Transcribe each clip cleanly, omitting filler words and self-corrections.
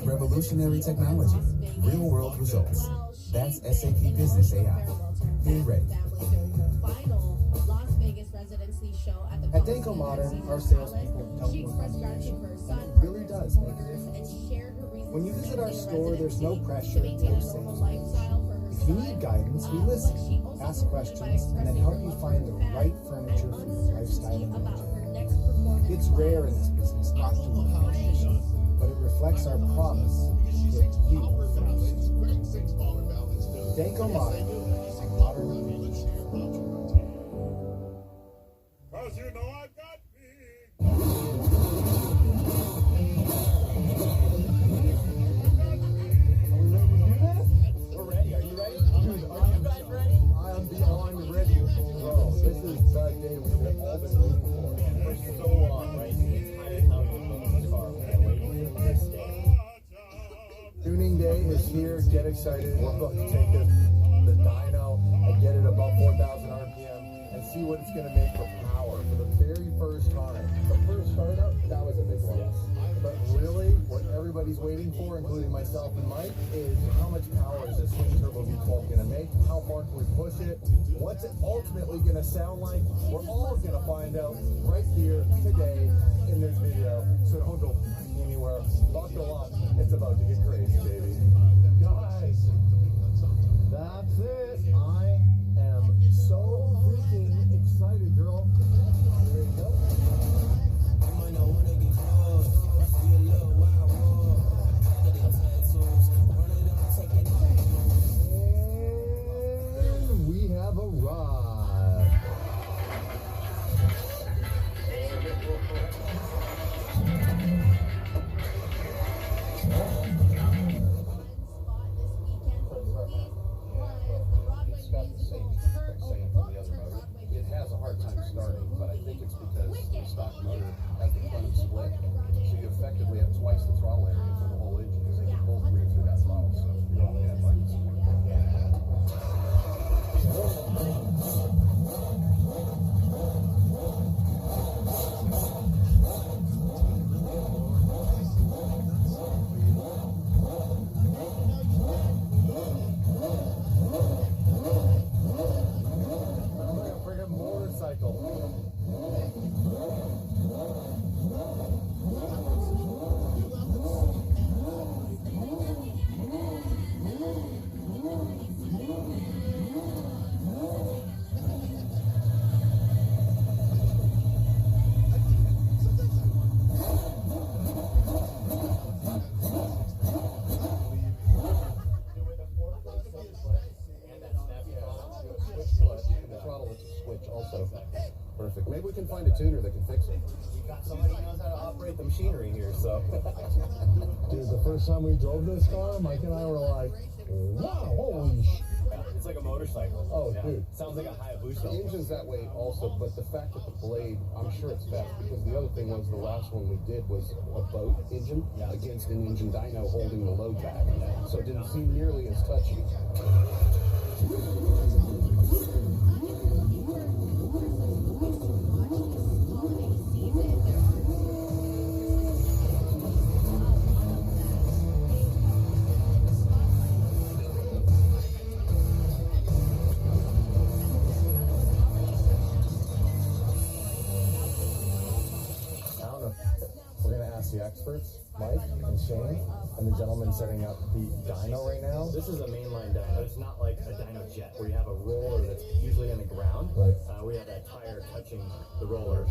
Revolutionary technology, real-world results. That's SAP Business AI. Be ready. At Danco Modern, our salespeople don't look on the mission, and it really does make a difference. When you visit our store, there's no pressure, no sales. If you need guidance, we listen, ask questions, and then help you find the right furniture for your lifestyle and budget. It's rare in this business not to look on the mission, but it reflects our promise to put you first. Danco Modern, modern living. Cause you know I got me. We're ready. Are you ready? Dude, are you guys ready? I am beyond ready. Bro, this is the day we've been all been waiting for. For so long, right? The entire town was in the car. We're waiting for this day. Tuning day is here. Get excited. We're about to take the dyno and get it above 4,000 RPM and see what it's going to make for power for the very first time. The first startup, that was a big one. Yes. But really, what everybody's waiting for, including myself and Mike, is how much power is this twin turbo V12 going to make? How far can we push it? What's it ultimately going to sound like? We're all going to find out right here today in this video. So don't go anywhere. Buckle up. It's about to get crazy, baby. Guys, that's it. I am so freaking excited, girl. There you go. And we have arrived. It has a hard time starting, but I think it's because the stock motor has the front split, so you effectively have twice the throttle area for the whole engine because they can both breathe through that throttle. So you only have like also. Perfect. Maybe we can find a tuner that can fix it. You got somebody who knows how to operate the machinery here, so. Dude, the first time we drove this car, Mike and I were like, wow, holy sh. It's like a motorcycle. Oh, yeah. dude. Sounds like a The Hayabusa. engine's that way also, but the fact that the blade, I'm sure it's fast, because the other thing was the last one we did was a boat engine against an engine dyno holding the load back. So it didn't seem nearly as touchy. We're gonna ask the experts, Mike and Shane, and the gentleman setting up the dyno right now. This is a mainline dyno. It's not like a dyno jet where you have a roller that's usually on the ground. Right. We have that tire touching the roller.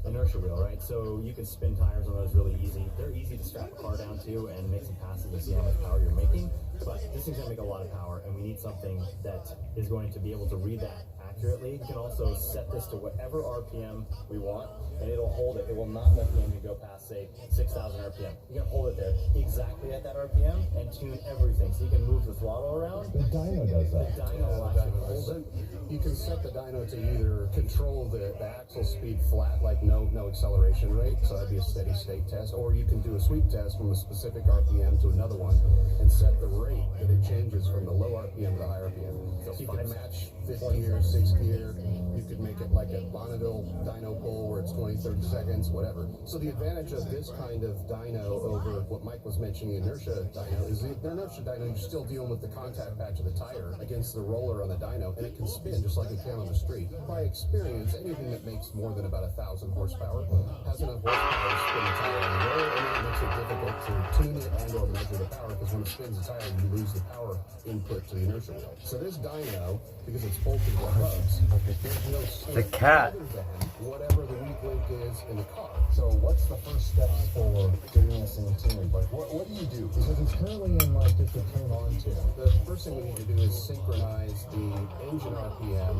Inertia wheel, right? So you can spin tires on those really easy. They're easy to strap a car down to and make some passes to see how much power you're making. But this thing's gonna make a lot of power, and we need something that is going to be able to read that accurately. You can also set this to whatever RPM we want, and it'll hold it. It will not let the engine go past, say, 6,000 RPM. You can hold it there exactly at that RPM and tune everything. So you can move the throttle around. The dyno does The that. dyno will actually hold So it. you can set the dyno to either control the axle speed flat, like no acceleration rate, so that'd be a steady state test, or you can do a sweep test from a specific RPM to another one and set the rate that it changes from the low RPM to the high RPM. So you can match 5th gear, 6th gear. You could make it like a Bonneville dyno pull where it's 20, 30 seconds, whatever. So the advantage of this kind of dyno over what Mike was mentioning, inertia dyno, is the inertia dyno, you're still dealing with the contact patch of the tire against the roller on the dyno, and it can spin just like it can on the street. By experience, anything that makes more than about 1,000 horsepower has enough horsepower to spin the tire on the roller, and it makes it difficult to tune it and or measure the power, because when it spins the tire, you lose the power input to the inertia wheel. So this dyno, because it's bolted to hubs, there's no The cat. other than whatever the weak link is in the car. So what's the first steps for doing this in tuning? Like, what do you do? Because it's currently in like just a turn on to. The first thing we need to do is synchronize the engine RPM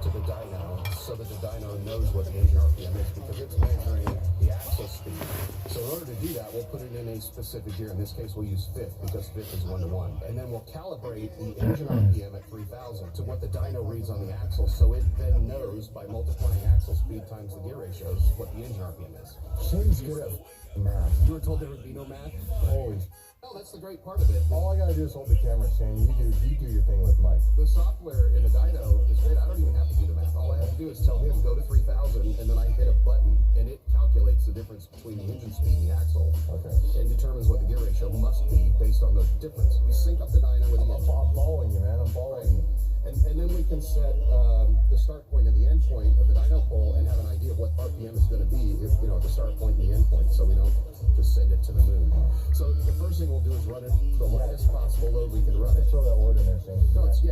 to the dyno so that the dyno knows what the engine RPM is, because it's measuring the axle speed. So in order to do that, we'll put it in a specific gear. In this case, we'll use 5th because 5th is 1-to-1. And then we'll calibrate the engine RPM at 3,000 to what the dyno reads on the axle, so it then knows by multiplying axle speed times the gear ratios what the engine RPM is. Shane's good at math. You were told there would be no math? Holy. No, that's the great part of it. All I gotta do is hold the camera, Shane. You do your thing with Mike. The software in the dyno is great. I don't even have to do the math. All I have to do is tell him go to 3,000, and then I hit a button, and it calculates the difference between the engine speed and the axle, Okay. and determines what the gear ratio must be based on the difference. We sync up the dyno with the engine, I'm following you, man. I'm following you. and then we can set the start point and the end point of the dyno pole and have an idea of what RPM is going to be, if, you know, at the start point and the end point, so we don't just send it to the moon. So the first thing we'll do is run it the lightest possible load we can run it. Throw that word in there, Shane. No, it's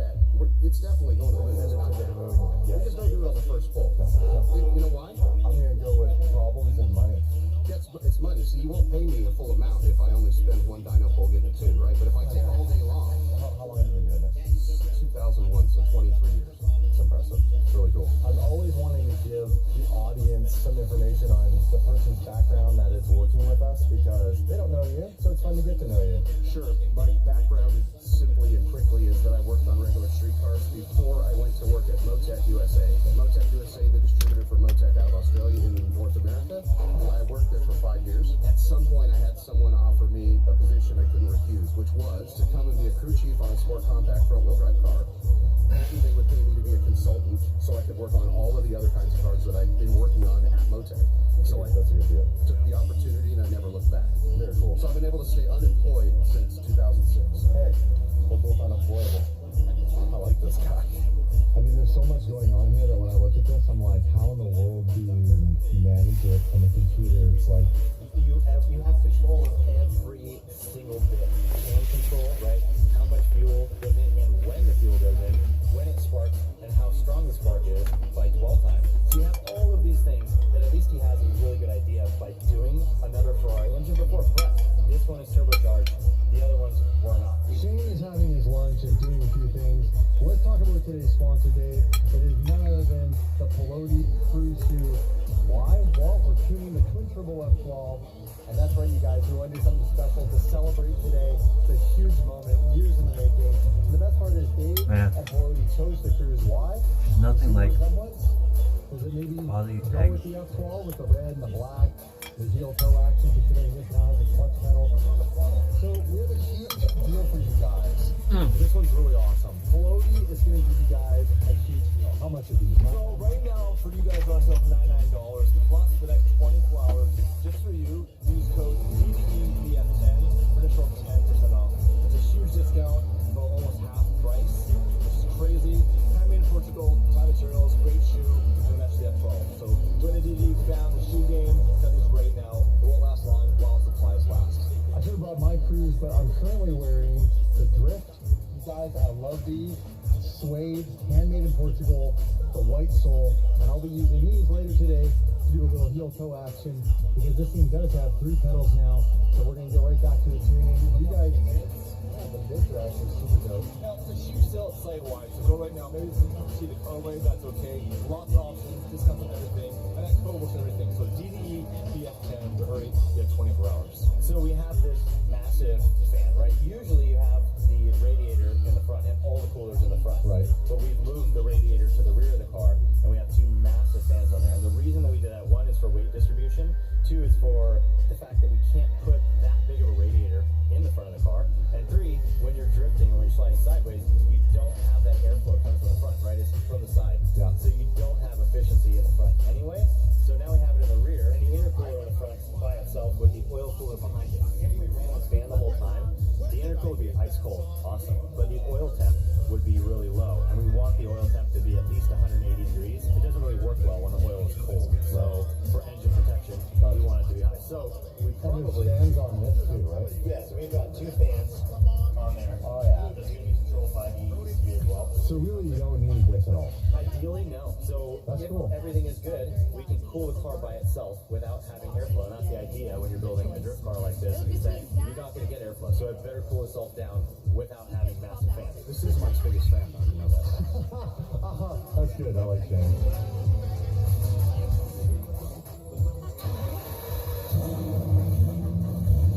definitely going to the moon. It's not there. We just don't do it on the first pull. You know why? I'm gonna go with problems and money. Yeah, it's money. So you won't pay me a full amount if I only spend one dyno pull getting it tuned, right? But if I take all day long, How long have you been doing this? 2001, so 23 years. It's impressive. It's really cool. I'm always wanting to give the audience some information on the person's background that is working with us, because they don't know you, so it's fun to get to know you. Sure. My background, simply and quickly, is that I worked on regular streetcars before I went to work at Motec USA. Motec USA, the distributor for Motec out of Australia in North America. I worked there for 5 years. At some point, I had someone offer me a position I couldn't refuse, which was to come and be a crew chief on a sport compact front-wheel drive car. And they would pay me to be a consultant so I could work on all of the other kinds of cars that I'd been working on at Motec. So I That's a good deal. took the opportunity and I never looked back. Very cool. So I've been able to stay unemployed since 2006. Hey, we're both unemployable. I like this guy. I mean, there's so much going on here that when I look at this, I'm like, how in the world do you manage it from a computer? It's like, You have control of every single bit. Hand control, right? How much fuel goes in and when the fuel goes in, when it sparks, and how strong the spark is by dwell time. So you have all of these things that at least he has a really good idea by doing another Ferrari engine before. But this one is turbocharged. The other ones were not. Shane is having his lunch and doing a few things. Let's talk about today's sponsor, Dave. It is none other than the Pelote Cruise 2. Why? Well, we're tuning the Twin Turbo F12, and that's right, you guys. We want to do something special to celebrate today. It's a huge moment, years in the making. And the best part is Dave and Pelote chose the cruise. Why? Nothing like Was it maybe quality go tech. with the F12 with the red and the black, the heel toe action, considering this now has a clutch pedal. So we have a huge deal for you guys. This one's really awesome. Pelote is going to give you guys a huge deal. How much of these? So right now, for you guys, on sale for $99 plus the next 24 hours. Just for you, use code TDEPF10 for an additional 10% off. It's a huge discount, for almost half the price, which is crazy. Handmade in Portugal, Thai materials, great shoe, and match the F12. So join the DD fam, the shoe game. Something's great now. It won't last long while supplies last. I should have brought my cruise, but I'm currently wearing the Drift. You guys, I love these. Suede, handmade in Portugal, the white sole, and I'll be using these later today to do a little heel toe action because this thing does have 3 pedals now. So we're gonna get right back to the tuning. You guys, the mid dress is super dope. Now, it's a huge sale at site-wide, so go right now. Maybe you can see the colorway, that's okay. Lots of options, discounts on everything, and that code works on everything. So DDE PF10, but hurry, you have 24 hours. So we have this massive fan, right? Usually you have the radiator in the front and all the coolers in the front. Right. But we've moved the radiator to the rear of the car, and we have 2 massive fans on there. And the reason that we did that, 1 is for weight distribution, 2 is for the fact that we can't put that big of a radiator in the front of the car, and 3, when you're drifting or when you're sliding sideways, you don't have that airflow coming from the front, right? It's from the side. Yeah. So you don't have efficiency in the front anyway. So now we have it in the rear, and the intercooler in the front by itself with the oil cooler behind it. If we ran this fan the whole time, the intercooler would be ice cold, awesome. But the oil temp would be really low, and we want the oil temp to be at least 180 degrees. It doesn't really work well when the oil is cold. So for engine protection, we want it to be high. So we And probably there's fans on this too, right? yeah. So we've got 2 fans on there. Oh yeah. That's going to be controlled by the ESP as well. So really, you don't need this at all. Ideally, no. So That's if cool. everything is good, we can cool the car by itself without having airflow. And that's the idea when you're building a drift car like this, is that you're not going to get airflow. So it better cool itself down without having massive fans. This is Mike's biggest fan, though. You know that. That's good. I like Shane.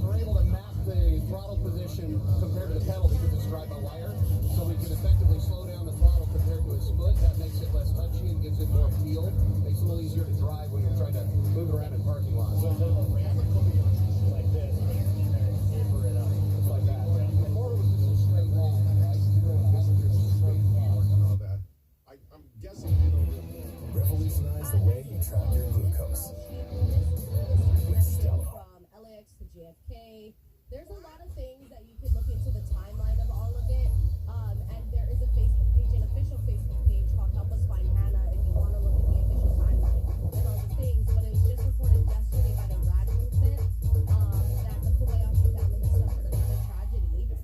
We're able to map the throttle position compared to the pedal because it's drive by wire, so we can effectively slow down the throttle compared to a split. That makes it less touchy and gives it more feel. Makes it a little easier to drive when you're trying to move it around in parking lots. So there's a ramp like this, and taper it up. It's like that. Before it was just a straight line, right? This is just a straight line. All that. I'm guessing you know. Revolutionize the way you track your glucose with Stella. From LAX to JFK. There's a lot of things that you can look into the timeline of all of it. And there is a Facebook page, an official Facebook page called Help Us Find Hannah if you want to look at the official timeline and all the things. But it was just reported yesterday by the RAD movement that the Kobayashi family has suffered another tragedy. The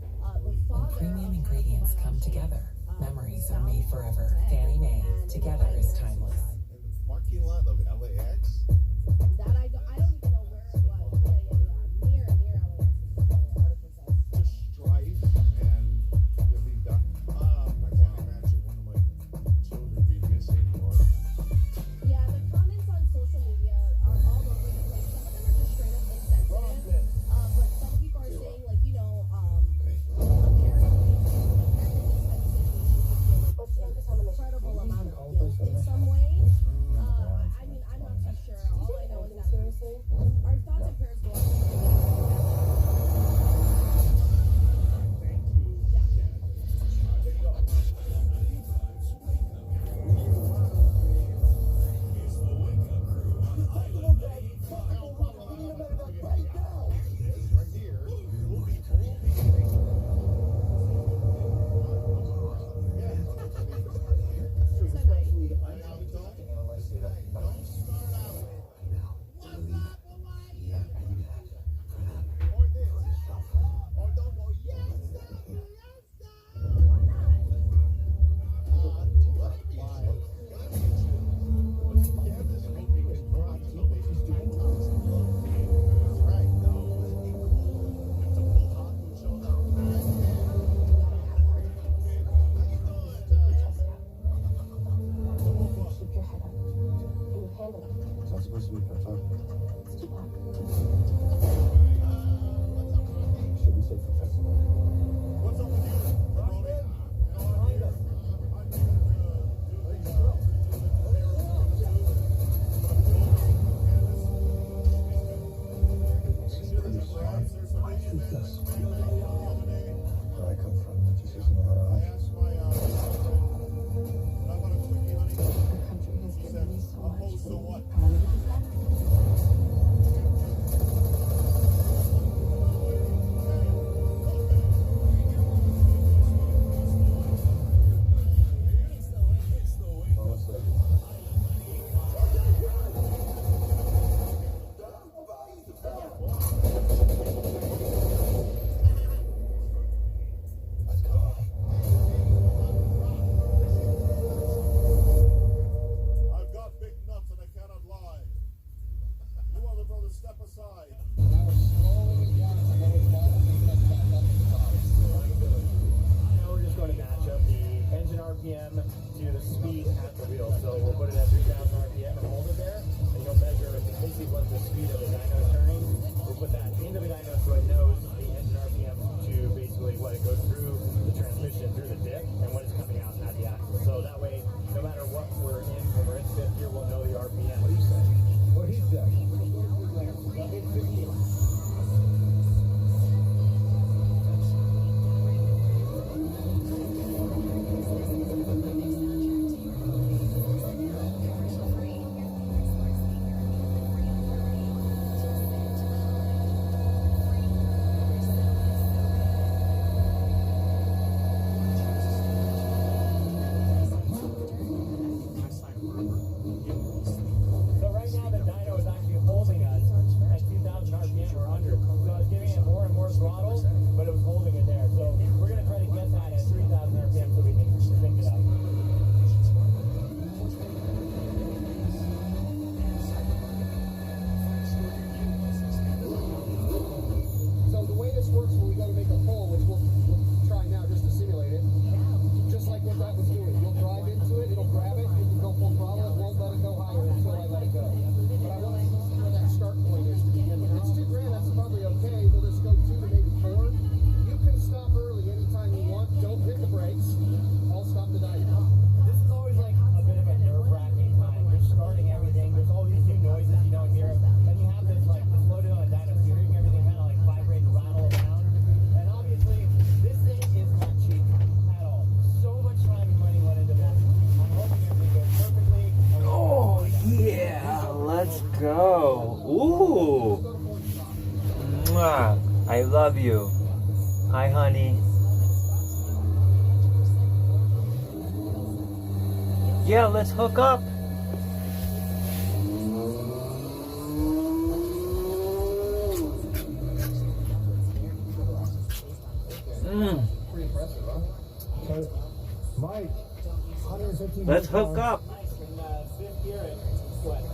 father Premium ingredients come together. Memories are made forever. Fannie Mae. Together is timeless. In the parking lot of LAX. That I don't even know where it was. Yeah. Near LAX. Article says. Just strife and you'll be done. I can't imagine one of my children be missing or Yeah, the comments on social media are all over the place. Some of them are just straight up insensitive. But some people are saying, like, you know, apparently, an incredible amount of guilt. love you. Hi, honey. Yeah, let's hook up. Pretty impressive, huh? So, Mike, 115 Let's hook horsepower. up.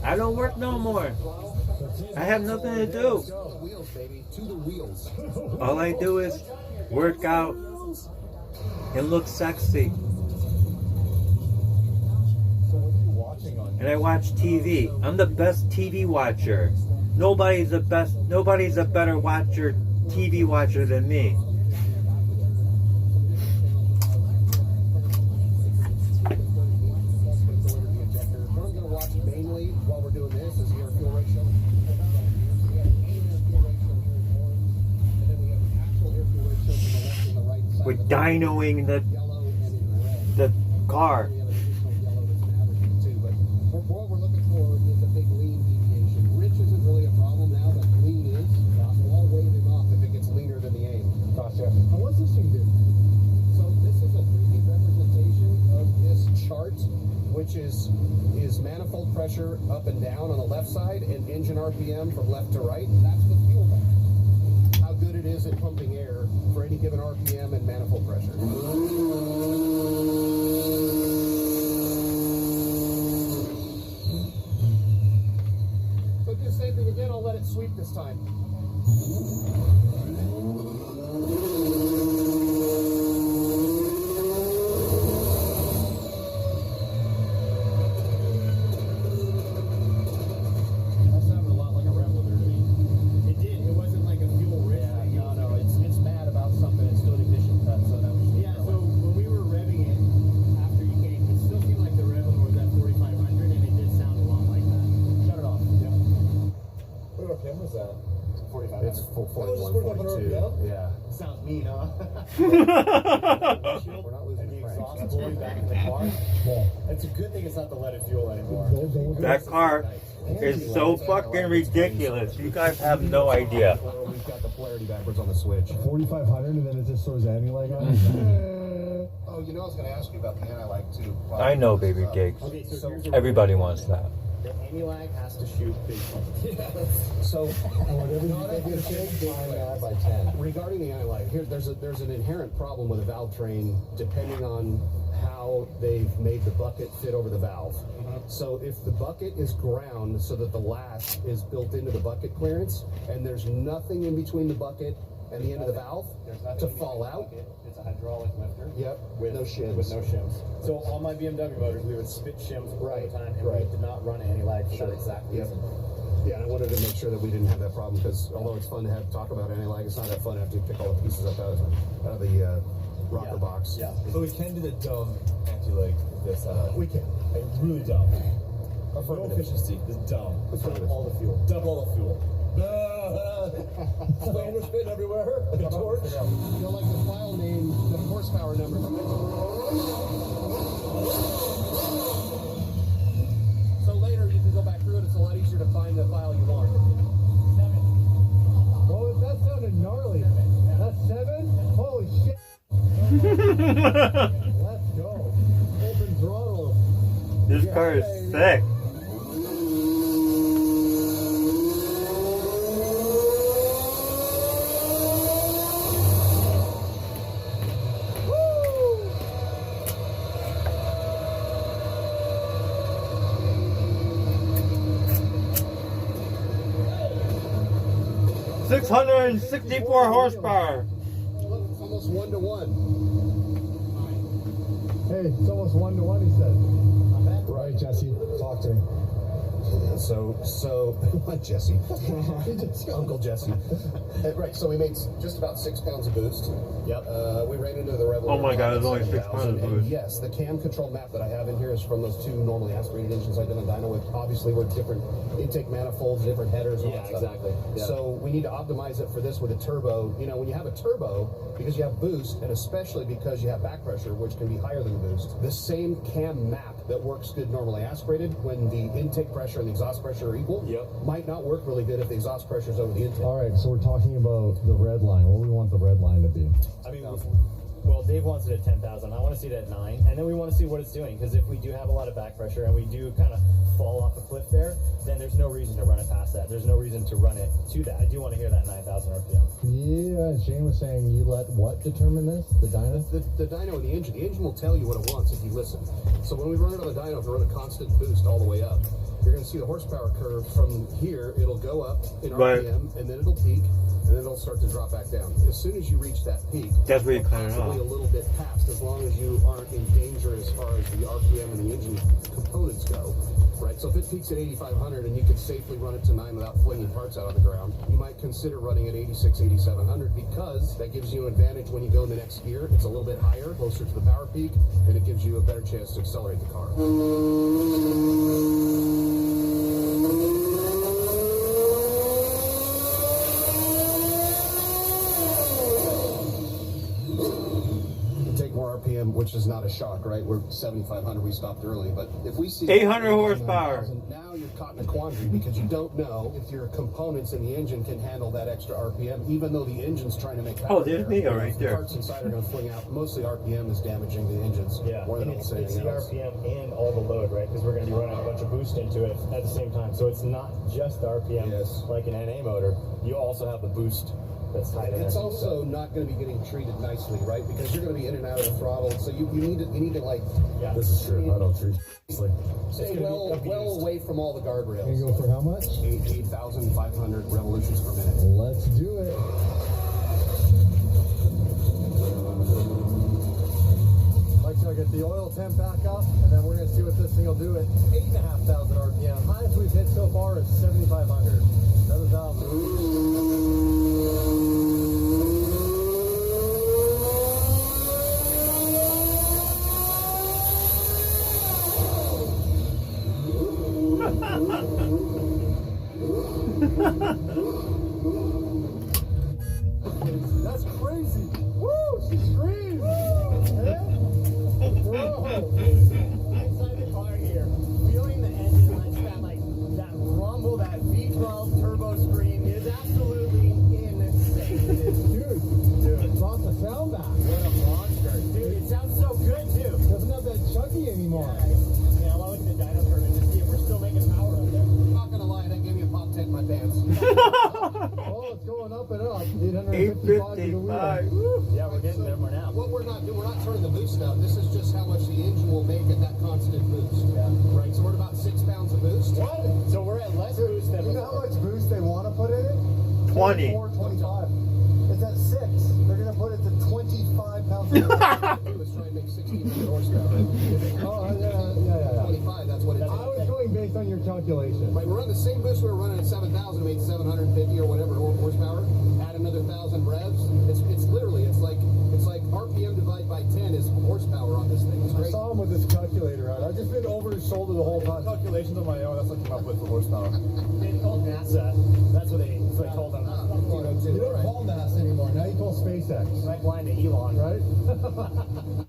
I don't work no more. I have nothing to do. To the wheels, baby. To the wheels. All I do is work out and look sexy. So what are you watching on? And I watch TV. I'm the best TV watcher. Nobody's a better watcher, TV watcher than me. What I'm going to watch mainly while we're doing this is the air fuel ratio. And then we have the actual air fuel ratio from the left and the right side. We're dynoing Yellow and in red. the car. We have an additional yellow that's an average too, but what we're looking for is a big lean deviation. Rich isn't really a problem now, but lean is. So I'll wave him off if it gets leaner than the aim. Gotcha. Now what's this thing do? So this is a 3D representation of this chart, which is manifold pressure up and down on the left side and engine RPM from left to right. That's the fuel map. How good it is at pumping air for any given RPM and manifold pressure. So do the same thing again, I'll let it sweep this time. That sounded a lot like a Reveler to me. It did. It wasn't like a fuel rich thing. No, it's mad about something. It's doing ignition cut, so that was Yeah, so when we were revving it after you came, it still seemed like the Reveler was at 4,500 and it did sound a lot like that. shut it off. Yeah. What RPM was that? 45. It's 41, 41, 42. yeah? Yeah. Sounds mean, huh? We're not losing And the the crank. exhaust blowing back in the car. Yeah. It's a good thing it's not the leaded fuel anymore. That car is so fucking ridiculous. You guys have no idea. We've got the polarity backwards on the switch. 4,500 and then it just throws anti-lag on it. Oh, you know, I was going to ask you about the anti-lag too. I know, baby gigs. Okay, so here's the Everybody wants that. The anti-lag has to shoot big pumps. So, Whatever you make it big, times that by 10. regarding the anti-lag, here there's an inherent problem with a valve train depending on how they've made the bucket fit over the valve. So if the bucket is ground so that the lash is built into the bucket clearance and there's nothing in between the bucket and the end of the valve to fall out. It's a hydraulic lifter. Yep, With no shims. With no shims. So on my BMW motors, we would spit shims all the time, and we did not run anti-lag for that exact reason. Yeah, and I wanted to make sure that we didn't have that problem because although it's fun to talk about anti-lag, it's not that fun to have to pick all the pieces up out of the rocker box. Yeah. So we can do the dumb anti-lag this We can. like really dumb. No Affirmative. efficiency, just dumb. Affirmative. All the fuel. Dump all the fuel. Flamer spitting everywhere, like a torch. You know, like the file name, the horsepower number from it. So later you can go back through it. It's a lot easier to find the file you want. Oh, that sounded gnarly. That's 7? Holy shit. Let's go. Open throttle. This car is sick. Woo! 664 horsepower. Look, it's almost 1 to 1. Hey, it's almost 1 to 1, he said. Right, Jesse. Talk to him. So, Jesse, Uncle Jesse. Right, so we made just about 6 pounds of boost. Yep. We ran into the Reveler. Oh my God, it's only 6 pounds of 7000, and boost. yes, the cam control map that I have in here is from those 2 normally aspirated engines I did on dyno with. Obviously, we're different intake manifolds, different headers. And all Yeah, that stuff. exactly. Yeah. So we need to optimize it for this with a turbo. You know, when you have a turbo, because you have boost, and especially because you have back pressure, which can be higher than boost, the same cam map that works good normally aspirated, when the intake pressure pressure and the exhaust pressure are equal, Yep. might not work really good if the exhaust pressure is over the intake. All right, so we're talking about the red line. What do we want the red line to be? I mean, well, Dave wants it at 10,000. I want to see it at 9, and then we want to see what it's doing. Because if we do have a lot of back pressure and we do kind of fall off a cliff there, then there's no reason to run it past that. There's no reason to run it to that. I do want to hear that 9,000 RPM. Yeah, Shane was saying you let what determine this? The dyno? The dyno and the engine will tell you what it wants if you listen. So when we run it on the dyno, if we run a constant boost all the way up, you're going to see the horsepower curve from here. It'll go up in Right. RPM, and then it'll peak, and then it'll start to drop back down. As soon as you reach that peak, That's where you cut it possibly off. a little bit past, as long as you aren't in danger as far as the RPM and the engine components go. Right, so if it peaks at 8,500 and you can safely run it to 9 without flinging parts out on the ground, you might consider running at 86, 8,700 because that gives you an advantage when you go in the next gear. It's a little bit higher, closer to the power peak, and it gives you a better chance to accelerate the car. Take more RPM, which is not a shock, right? We're 7,500, we stopped early, but if we see 800 horsepower. now you're caught in a quandary because you don't know if your components in the engine can handle that extra RPM, even though the engine's trying to make power. Oh, there's Neo right The there. parts inside are going to fling out. Mostly RPM is damaging the engines Yeah, more than and almost it's anything the else. RPM and all the load, right? Because we're going to be running a bunch of boost into it at the same time. So it's not just the RPM Yes. like an NA motor. You also have the boost that's tied in. It's there. also not going to be getting treated nicely, right? Because you're going to be in and out of the throttle, so you need to like Yeah. This is true. I don't treat like stay gonna be well abused. away from all the you guardrails. go for how much? 8,500 revolutions per minute. Let's do it. Like so I get the oil temp back up, and then we're gonna see what this thing will do at 8,500 RPM. Highest we've hit so far is 7,500. 7,000. That's crazy. Woo! She screamed. Yeah? Whoa. Inside the car here, feeling the engine like that rumble, that V12 turbo scream is absolutely insane. Dude, brought the sound back. What a monster. Dude, it sounds so good too. Doesn't have that chuggy anymore. Yeah, I'll look at the dyno turbine to see if we're still making power up there. I'm not going to lie, that gave me a pop tent in my pants. Oh, it's going up and up. 855 to the wheel. 855. Woo. Yeah, we're getting there more now. What we're not doing, we're not turning the boost down. This is just how much the engine will make at that constant boost. Yeah. Right, so we're at about 6 pounds of boost. What? So we're at less boost than You know how much boost they want to put in it? 20. 425. It's at 6. They're going to put it to 25 pounds. We was trying to make 1600 horsepower. Oh, yeah. 25, that's what it is. I was going based on your calculation. Right, we're running the same boost we were running at 7,000, made 750 or whatever horsepower. Add another 1,000 revs. It's literally it's like RPM divided by 10 is horsepower on this thing. It's I great. saw him with his calculator out. I've just been over his shoulder the whole time. Calculations on my own, that's what I came up with for horsepower. They told NASA. That's what they told them. You don't call NASA anymore. Now you call SpaceX. Right blind to Elon. Right?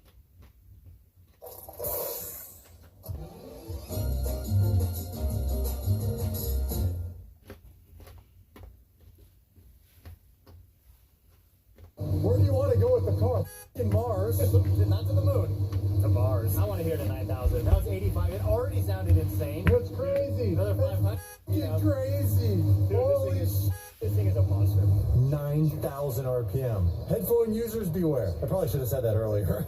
Where do you want to go with the car? In Mars. Not to the moon. To Mars. I want to hear the 9,000. That was 85. It already sounded insane. What's crazy? Another 500. Get crazy. Dude, Holy this thing is a monster. 9,000 RPM. Headphone users beware. I probably should have said that earlier.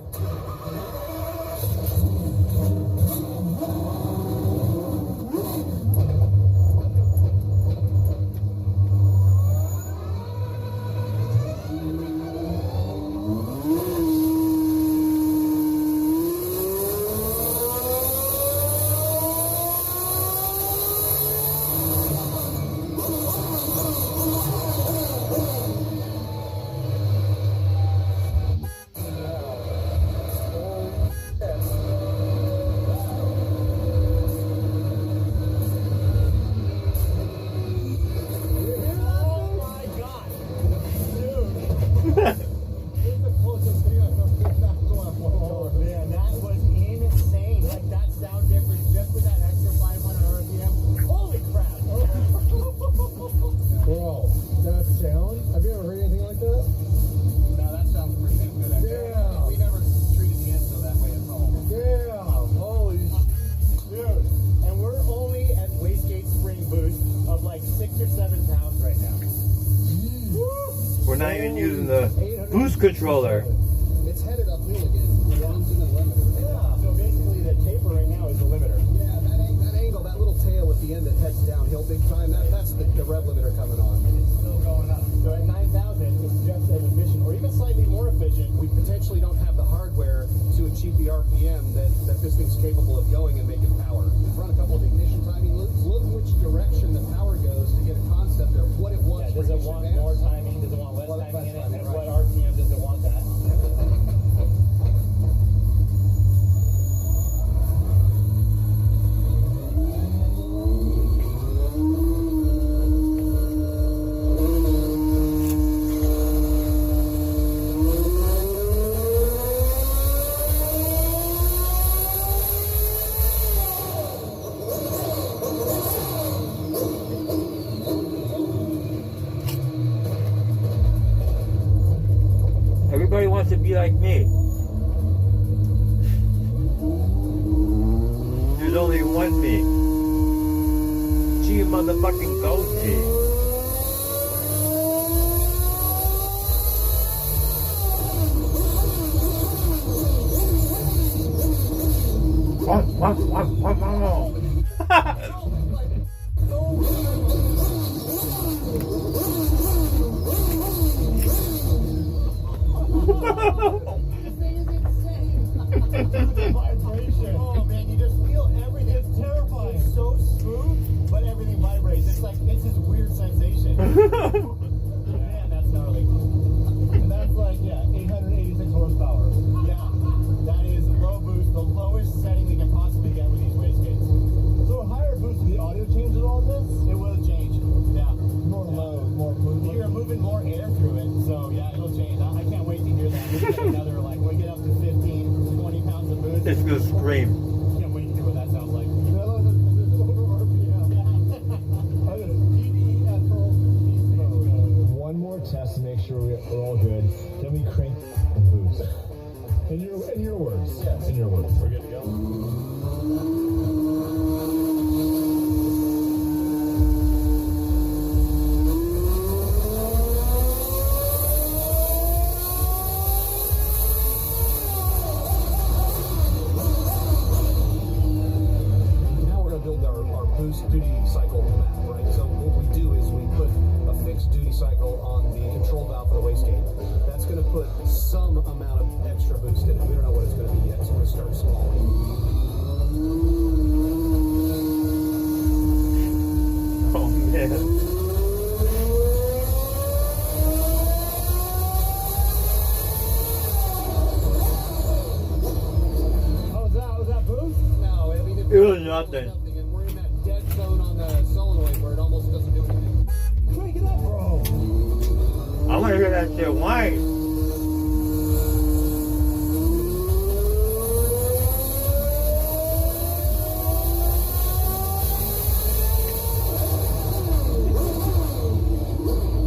controller. It's headed uphill again. It runs in the limiter. Yeah. So basically, the taper right now is the limiter. Yeah, that angle, that little tail at the end that heads downhill big time, that's the rev limiter coming on. It's still going up. So at 9,000, it's just as efficient, or even slightly more efficient. We potentially don't have the hardware to achieve the RPM that this thing's capable of going and making power. We've run a couple of ignition timing loops. Look which direction the power goes to get a concept of what it wants. Yeah, does it want more timing? Does it want less timing in it? And what RPM does it want that? Everybody wants to be like me. There's only one me. G motherfucking goatee. Vibration. Oh man, you just feel everything. It's terrifying. It's so smooth, but everything vibrates. It's like it's this weird sensation. Man, that's gnarly. And that's like 886 horsepower. Yeah, that is low boost, the lowest setting we can possibly get with these wastegates. So a higher boost, will the audio change at all this? It will change. Yeah, more low, more moving. You're moving more air through it, so yeah, it'll change. I can't wait to hear that. We get another when we get up to 15, 20 pounds of boost. It's gonna scream. Can't wait to hear what that sounds like. One more test to make sure we're all good. Then we crank and boost. In your words. Yes. In your words. We're good to go. Boost duty cycle map, right? So what we do is we put a fixed duty cycle on the control valve for the wastegate. That's going to put some amount of extra boost in it. We don't know what it's going to be yet, so we're going to start small. Oh man. Oh, was that boost? No, I mean, It was nothing. We're in that dead zone on the solenoid where it almost doesn't do anything. Crank it up, bro. I want to hear that shit whine.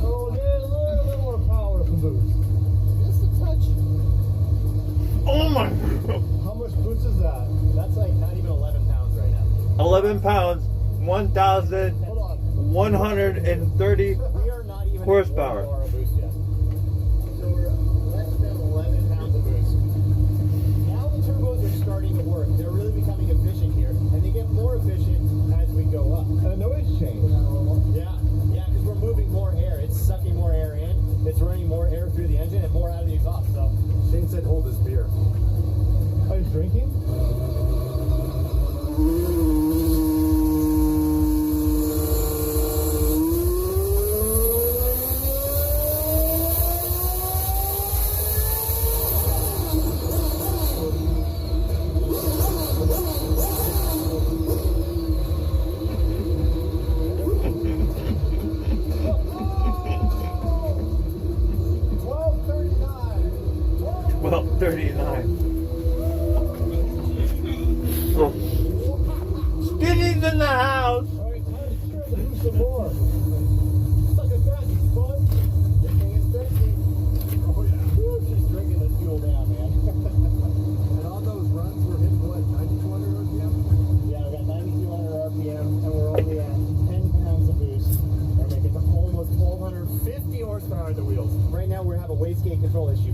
Oh, get a little bit more power from boost. Just a touch. Oh my god. How much boost is that? That's like not even 11 pounds right now. 11 pounds, 1,130 Hold on. We are not even horsepower. at 1 bar of boost yet. So we're less than 11 pounds of boost. Now the turbos are starting to work. They're really becoming efficient here. And they get more efficient as we go up. And the noise change. Yeah, because we're moving more air. It's sucking more air in. It's running more air through the engine and more out of the exhaust. So Shane said hold his beer. Oh, he's drinking?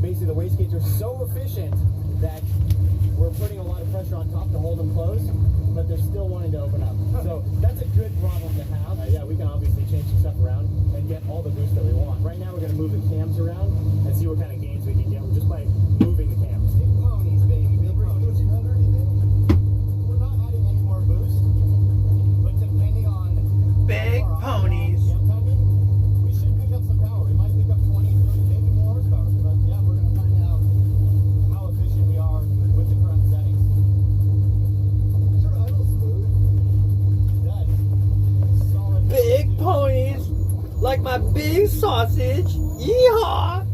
basically the wastegates are so efficient that we're putting a lot of pressure on top to hold them closed, but they're still wanting to open up. So that's a good problem to have. Yeah, we can obviously change some stuff around and get all the boost that we want. Right now we're going to move the cams around and see what kind of gains we can get just by moving the cams. Big ponies, baby, big ponies. We're not adding any more boost, but depending on Big ponies. we should pick up some power. We might pick up 20, 30, maybe more horsepower. But yeah, we're going to find out how efficient we are with the current settings. Sure, idle smooth. That solid. Big ponies, like my big sausage. Yeehaw!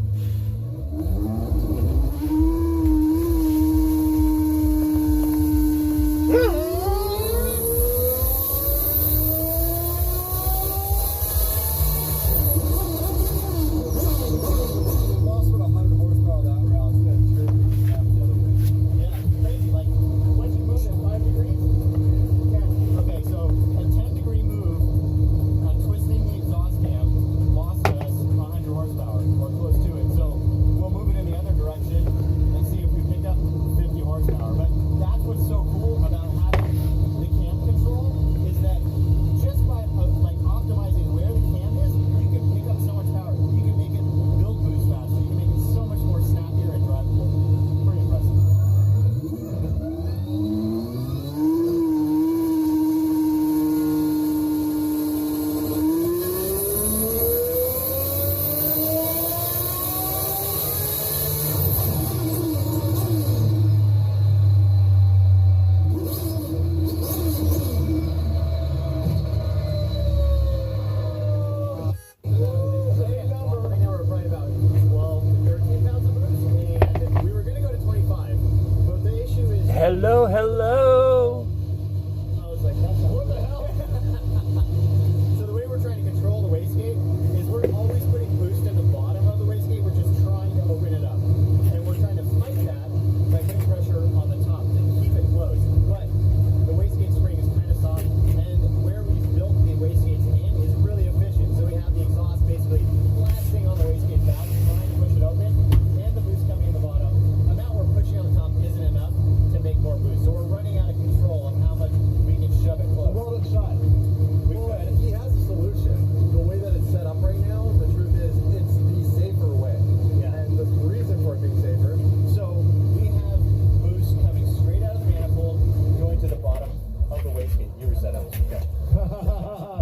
Lost about 100 horsepower that route. It's gonna turn the cam the other way. Yeah, it's crazy. Like, once you move it 5 degrees, okay, so a 10-degree move on twisting the exhaust cam lost us 100 horsepower or close to it. So we'll move it in the other direction and see if we pick up 50 horsepower. But that's what's so cool about having the cam control is that just by like optimizing where the cam is, you can pick up so much power. You can make it build boost faster. You can make it so much more snappier and drivable. Pretty impressive. Same number. Right now we're probably about 12 to 13 pounds of boost, and we were going to go to 25. But the issue is, Hello, hello. I was like, what the hell? So the way we're trying to control the wastegate is we're always putting boost in the bottom of the wastegate. We're just trying to open it up, and we're trying to fight that by putting pressure on the top to keep it closed. But the wastegate spring is kind of soft, and where we built the wastegates in is really efficient. So we have the exhaust basically blasting on the wastegate valve, trying to push it open, and the boost coming in the bottom. The amount we're pushing on the top isn't enough to make more boost. So we're running out of control on how much we can shove it close. Well shot. We Well, could. he has a solution. The way that it's set up right now, the truth is, it's the safer way. Yeah. And the reason for it being safer, So we have boost coming straight out of the manifold, going to the bottom of the wastegate. You reset that. Okay.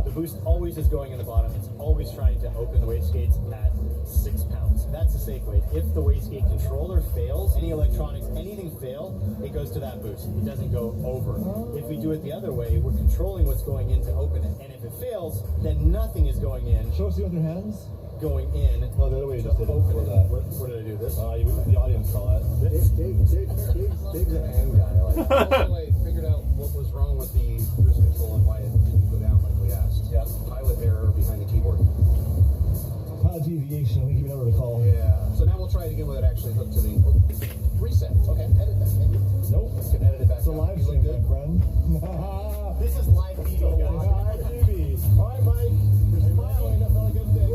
The boost always is going in the bottom. It's always trying to open the wastegates at 6 pounds. That's the safe way. If the wastegate controller fails, any electronics, anything fail, it goes to that boost. It doesn't go over. If we do it the other way, we're controlling what's going in to open it. And if it fails, then nothing is going in. Show us the other hands. Going in. No, the other way you to just did it open before it. that. What did I do? This? The audience saw it. Dig's a hand guy. I figured out what was wrong with the boost control and why it didn't go down like we asked. Yeah. Pilot error behind the keyboard. Pilot deviation, we give it over to call. Yeah. So now we'll try it again with it actually hooked to the reset. Okay, edit that maybe. Nope. You can edit it back. It's a down. live You look stream, good. my friend. This is live TV, guys. Live TV. All right, Mike. You're smiling. That's all a good thing.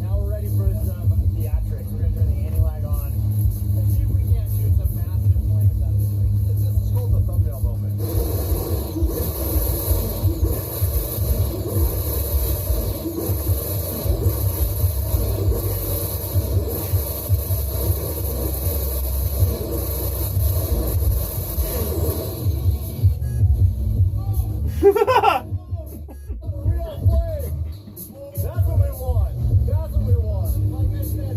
Now we're ready for some theatrics. We're going to turn the anti-lag on and see if we can't shoot some massive flames out of this thing. This is called the thumbnail moment. That's what we want. That's what we want. Like I said,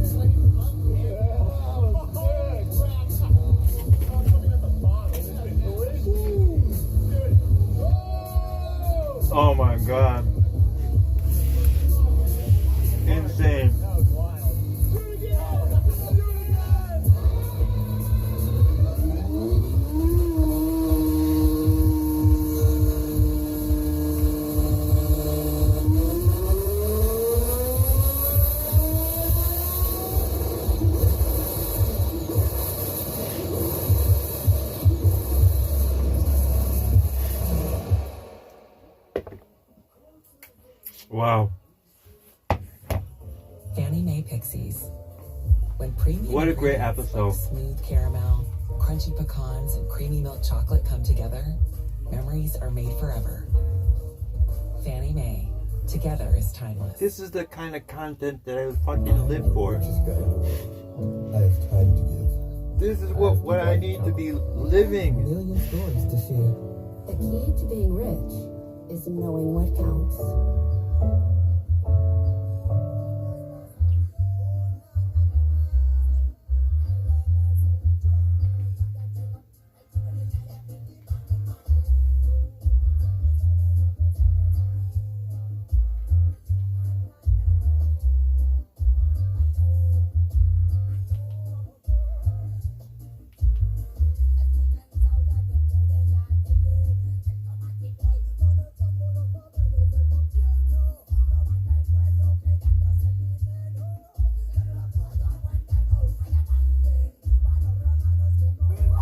flames up and coming at the bottom. This is delicious. Dude. Whoa! Oh my god. Insane. That was wild. Do it again! Do it again! Wow. Fannie Mae Pixies. When premium What a great ingredients episode. like smooth caramel, crunchy pecans, and creamy milk chocolate come together, memories are made forever. Fannie Mae, together is timeless. This is the kind of content that I fucking live for. Which is good. I have time to give. This is what I need to be living. Million stories to share. The key to being rich is knowing what counts.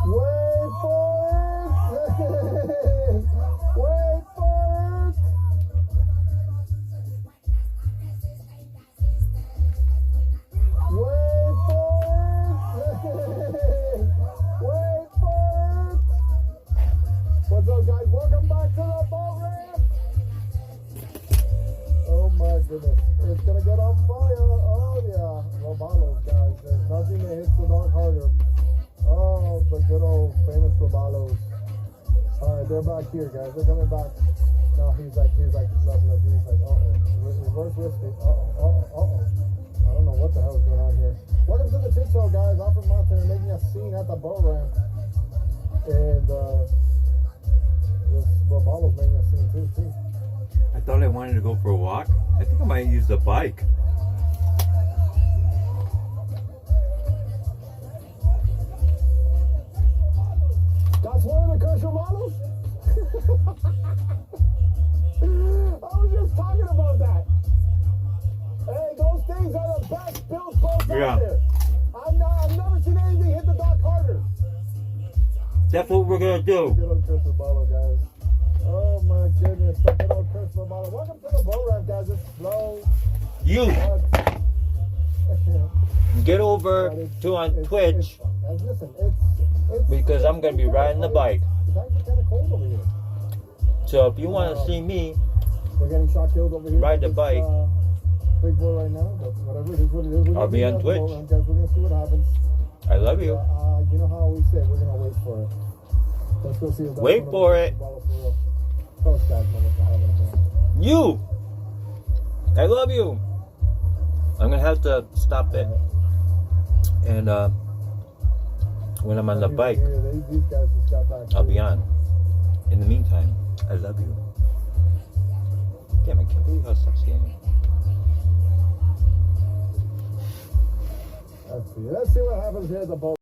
Wait for it! Wait for it! Wait for it! Wait for it! What's up, guys? Welcome back to the boat ramp! Oh my goodness. It's gonna get on fire. Oh yeah. Robalos, guys. There's nothing that hits the dog harder. Oh, the good old famous Robalos. Alright, they're back here, guys. They're coming back. No, he's like, he's like, reverse whiskey. I don't know what the hell is going on here. Welcome to the Chit Show, guys. Alfred Mountain making a scene at the boat ramp. And, this Robalo's making a scene too. I thought I wanted to go for a walk. I think I might use the bike. That's one of the Kershaw models? I was just talking about that. Hey, those things are the best built boats Yeah. out there. I've never seen anything hit the dock harder. That's what we're gonna do. Good old Kershaw model, guys. Oh my goodness, the good old Kershaw model. Welcome to the boat ramp, guys. It's slow. You But get over to on it's Twitch fun, guys. Listen, it's because I'm gonna be riding the bike. It's actually kind of cold over here. So if you want to see me We're getting shot killed over here. ride the This, bike, big boy right now, but whatever it is, what it is. We're I'll gonna be do on that Twitch. program, guys. We're gonna see what happens. I love you. You know how we say we're gonna wait for it. Let's go see if that's Wait one of for the it. bottles for real. Those guys know what the hell they're doing. You. I love you. I'm gonna have to stop it. And when I'm on the bike, These guys just got back. I'll be on. In the meantime, I love you. Damn, I can't believe how sexy I am. Let's see what happens here at the boat.